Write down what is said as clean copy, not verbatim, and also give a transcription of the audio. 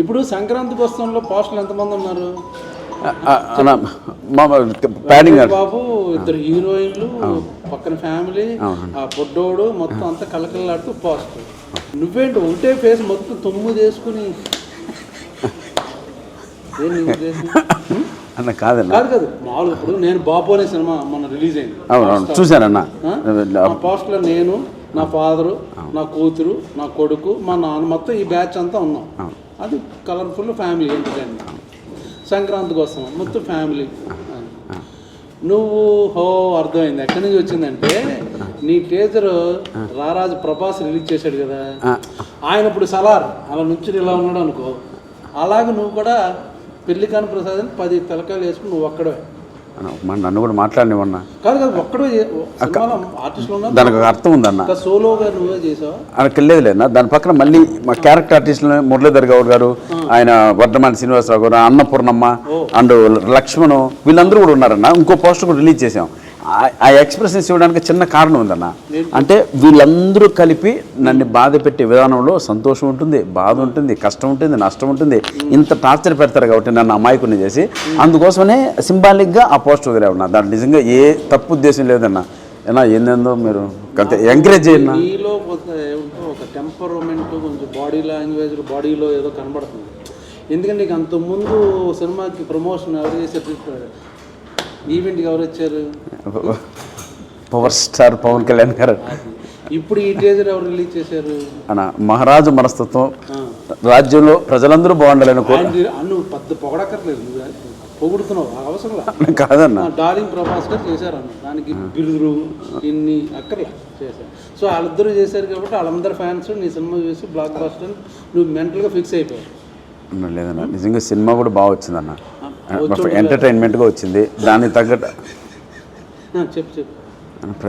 ఇప్పుడు సంక్రాంతికి వస్త్రంలో పోస్టర్లు ఎంతమంది ఉన్నారు? బాబు, ఇద్దరు హీరోయిన్లు, పక్కన ఫ్యామిలీ, ఆ పొడ్డోడు, మొత్తం అంతా కలకలాడుతూ పోస్టర్. నువ్వేంటి ఒకటే ఫేస్ మొత్తం 9 వేసుకుని అన్న కాదన్న, కాదు మామూలు. ఇప్పుడు నేను బాబు అనే సినిమా మొన్న రిలీజ్ అయింది, అవును చూశానన్న. పోస్టర్లో నేను, నా ఫాదరు, నా కూతురు, నా కొడుకు, మా నాన్న, మొత్తం ఈ బ్యాచ్ అంతా ఉన్నాం. అది కలర్ఫుల్ ఫ్యామిలీ ఎంటర్టైన్మెంట్. సంక్రాంతికి వస్తున్నాం మొత్తం ఫ్యామిలీ. నువ్వు అర్థమైంది ఎక్కడి నుంచి వచ్చిందంటే, నీ టీజర్ రారాజు ప్రభాస్ రిలీజ్ చేశాడు కదా, ఆయన ఇప్పుడు సలార్ అలా నుంచి ఇలా ఉన్నాడు అనుకో, అలాగే నువ్వు కూడా పెళ్లి కాని ప్రసాద్ అని 10 తలకాయలు వేసుకుని నువ్వు ఒక్కడే. నన్ను కూడా మాట్లాడినవన్నా కాదు ఒక్కడే ఆర్టిస్టులు, దానికి ఒక అర్థం ఉందన్న. సోలోగా నువ్వే చేసావా? అక్కడికి వెళ్ళలేదన్న. దాని పక్కన మళ్ళీ మా క్యారెక్టర్ ఆర్టిస్టులు మురళీధర్ గౌడ్ గారు, ఆయన వర్ధమాన శ్రీనివాసరావు గారు, అన్నపూర్ణమ్మ అండ్ లక్ష్మణ్, వీళ్ళందరూ కూడా ఉన్నారన్న. ఇంకో పోస్టర్ కూడా రిలీజ్ చేసాం. ఆ ఎక్స్ప్రెషన్స్ ఇవ్వడానికి చిన్న కారణం ఉందన్న. అంటే వీళ్ళందరూ కలిపి నన్ను బాధ పెట్టే విధానంలో సంతోషం ఉంటుంది, బాధ ఉంటుంది, కష్టం ఉంటుంది, నష్టం ఉంటుంది. ఇంత టార్చర్ పెడతారు కాబట్టి నన్ను అమాయకుని చేసి, అందుకోసమనే సింబాలిక్గా ఆ పోస్టర్ వదిలే ఉన్నా. దాంట్లో నిజంగా ఏ తప్పు ఉద్దేశం లేదన్న. ఏనా ఏందేందో మీరు ఎంకరేజ్ చేయండి. నీలో ఒక టెంపర్మెంట్, కొంచెం బాడీ లాంగ్వేజ్, బాడీలో ఏదో కనబడుతుంది. ఎందుకంటే నీకు అంతకుముందు సినిమాకి ప్రమోషన్ ఎవరు చేశారు, ఈవెంట్కి ఎవరు వచ్చారు? పవర్ స్టార్ పవన్ కళ్యాణ్ గారు. ఇప్పుడు ఈ టీజర్ ఎవరు రిలీజ్ చేశారు? అన్న మహారాజు మనస్తత్వం, రాజ్యంలో ప్రజలందరూ బాగుండాలని నువ్వు పెద్ద పొగడక్కర్లేదు, పొగుడుతున్నావు అవసరం కాదన్న. డార్లింగ్ ప్రభాస్ గారు చేశారు అన్న, దానికి బిరుదులు ఇన్ని అక్కర్లే చేశారు. సో వాళ్ళిద్దరూ చేశారు కాబట్టి వాళ్ళందరూ ఫ్యాన్స్ నీ సినిమా చూసి బ్లాక్ బస్టర్ నువ్వు మెంటల్గా ఫిక్స్ అయిపోయావు. లేదన్న, నిజంగా సినిమా కూడా బాగా వచ్చిందన్న, ఎంటర్టైన్మెంట్గా వచ్చింది. దానికి తగ్గట్టు చెప్పు